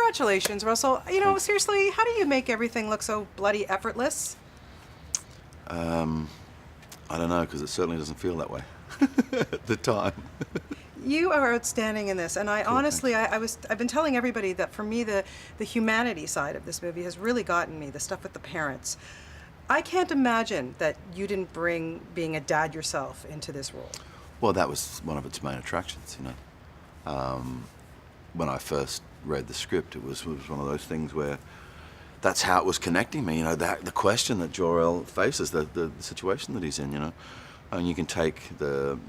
congratulations, Russell. You know, seriously, how do you make everything look so bloody effortless? I don't know, because it certainly doesn't feel that way at the time. You are outstanding in this, and I Cool, honestly, I've been telling everybody that for me, the humanity side of this movie has really gotten me, the stuff with the parents. I can't imagine that you didn't bring being a dad yourself into this role. Well, that was one of its main attractions, you know. When I first read the script, it was one of those things where that's how it was connecting me, you know, the question that Jor-El faces, the situation that he's in, you know. And you can take the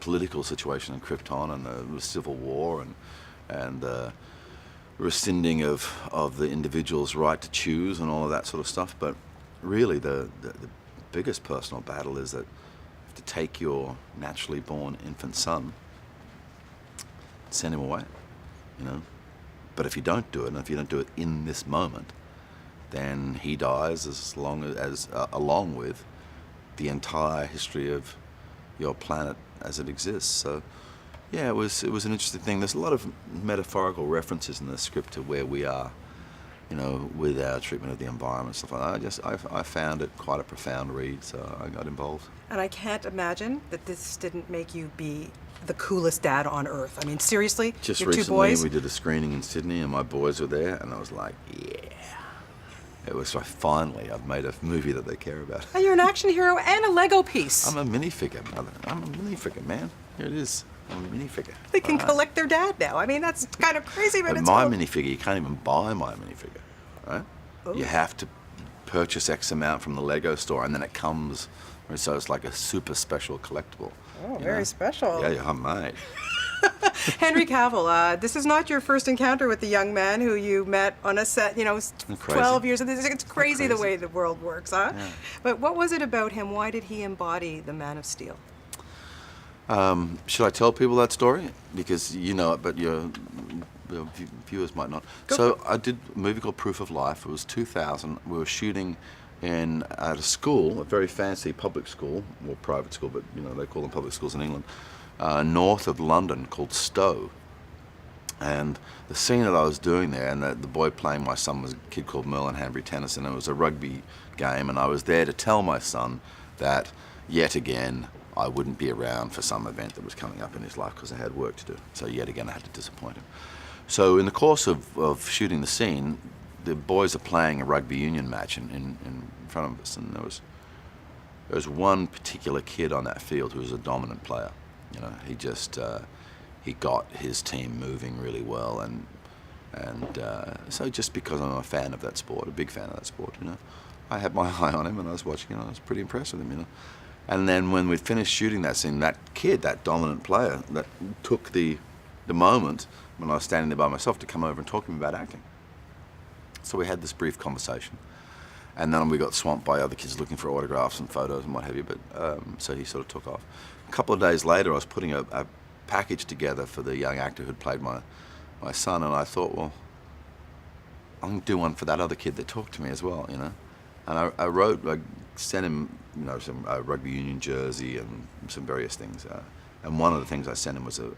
political situation in Krypton and the civil war and the rescinding of the individual's right to choose and all of that sort of stuff. But really the biggest personal battle is that you have to take your naturally born infant son, send him away, you know. But if you don't do it, and if you don't do it in this moment, then he dies along with the entire history of your planet as it exists. So yeah, it was an interesting thing. There's a lot of metaphorical references in the script to where we are, you know, with our treatment of the environment, stuff like that. I found it quite a profound read, so I got involved. And I can't imagine that this didn't make you be the coolest dad on earth. I mean, seriously, Just your two recently boys. we did a screening in Sydney and my boys were there and I was like, yeah. It was like, finally, I've made a movie that they care about. And you're an action hero and a Lego piece. I'm a minifigure, brother. I'm a minifigure, man. Here it is. I'm a minifigure. They can collect their dad now. I mean, that's kind of crazy, but But it's my cool. minifigure, you can't even buy my minifigure, right? Oh. You have to purchase X amount from the Lego store, and then it comes, so it's like a super special collectible. Oh, you very know? special. Yeah, mate. Henry Cavill, this is not your first encounter with the young man who you met on a set, you know, 12 years. It's crazy the way the world works, huh? Yeah. But what was it about him? Why did he embody the Man of Steel? Should I tell people that story? Because you know it, but your viewers might not. Go I did a movie called Proof of Life. It was 2000. We were shooting at a school, a very fancy public school, or private school, but you know they call them public schools in England, north of London, called Stowe. And the scene that I was doing there, and the boy playing my son was a kid called Merlin Hanbury Tennyson. It was a rugby game, and I was there to tell my son that yet again I wouldn't be around for some event that was coming up in his life because I had work to do. So yet again I had to disappoint him. So in the course of shooting the scene, the boys are playing a rugby union match in front of us, and there was one particular kid on that field who was a dominant player. You know, he just he got his team moving really well, and so just because I'm a fan of that sport, a big fan of that sport, you know, I had my eye on him and I was watching him and I was pretty impressed with him, you know. And then when we'd finished shooting that scene, that kid, that dominant player, that took the moment when I was standing there by myself to come over and talk to me about acting. So we had this brief conversation, and then we got swamped by other kids looking for autographs and photos and what have you, but so he sort of took off. A couple of days later I was putting a package together for the young actor who'd played my son, and I thought, well, I'm going to do one for that other kid that talked to me as well, you know. And I sent him, you know, some rugby union jersey and some various things. And one of the things I sent him was a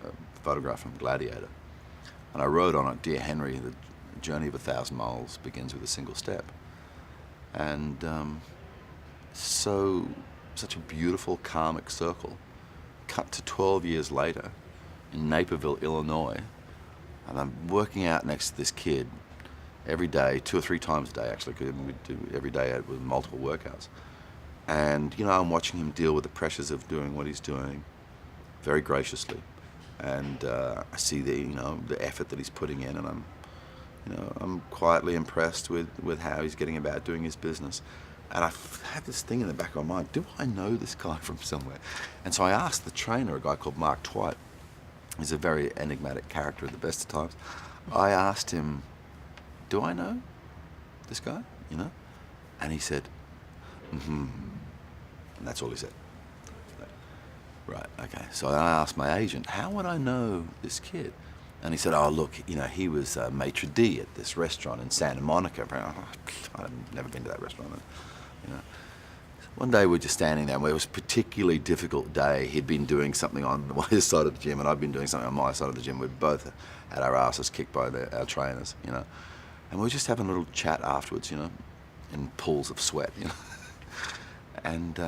photograph from Gladiator. And I wrote on it, "Dear Henry, the journey of 1,000 miles begins with a single step." And such a beautiful karmic circle, cut to 12 years later in Naperville, Illinois. And I'm working out next to this kid every day, 2 or 3 times a day actually, because we do every day with multiple workouts. And you know, I'm watching him deal with the pressures of doing what he's doing very graciously, and I see the effort that he's putting in, and I'm quietly impressed with how he's getting about doing his business. And I had this thing in the back of my mind, do I know this guy from somewhere? And so I asked the trainer, a guy called Mark Twight. He's a very enigmatic character at the best of times. I asked him, do I know this guy, you know? And he said, mm-hmm. And that's all he said. Right, okay. So I asked my agent, how would I know this kid? And he said, oh, look, you know, he was maitre d' at this restaurant in Santa Monica. I've never been to that restaurant, you know. one day we're just standing there, and it was a particularly difficult day. He'd been doing something on his side of the gym, and I'd been doing something on my side of the gym. We'd both had our asses kicked by our trainers, you know. And we were just having a little chat afterwards, you know, in pools of sweat, you know. And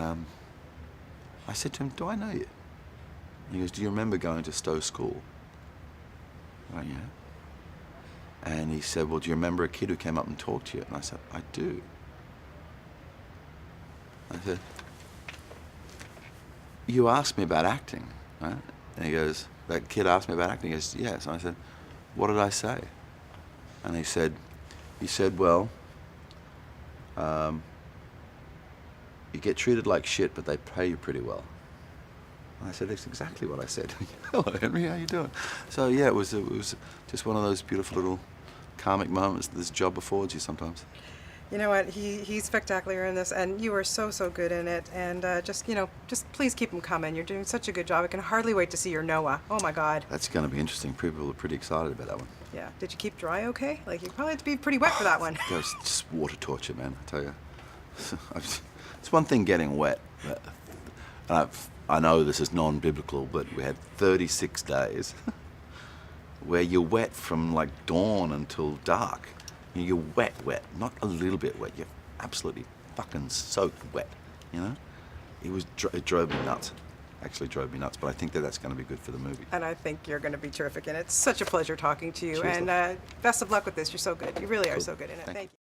I said to him, "Do I know you?" And he goes, "Do you remember going to Stowe School?" I went, "Yeah." And he said, "Well, do you remember a kid who came up and talked to you?" And I said, "I do." I said, "You asked me about acting, right?" And he goes, "That kid asked me about acting." He goes, "Yes." And I said, "What did I say?" And he said, "Well, you get treated like shit, but they pay you pretty well." And I said, "That's exactly what I said." "Hello, Henry, how you doing?" So yeah, it was just one of those beautiful little karmic moments that this job affords you sometimes. You know what? He's spectacular in this, and you are so good in it. And just please keep him coming. You're doing such a good job. I can hardly wait to see your Noah. Oh my God. That's going to be interesting. People are pretty excited about that one. Yeah. Did you keep dry okay? Like, you probably have to be pretty wet for that one. It was just water torture, man, I tell you. It's one thing getting wet. And I know this is non-biblical, but we had 36 days where you're wet from like dawn until dark. You're wet, not a little bit wet. You're absolutely fucking soaked wet, you know? It drove me nuts. Actually drove me nuts, but I think that's going to be good for the movie. And I think you're going to be terrific in it. It's such a pleasure talking to you. Cheers, and best of luck with this. You're so good. You really are Cool. so good in it. Thank you. Thank you.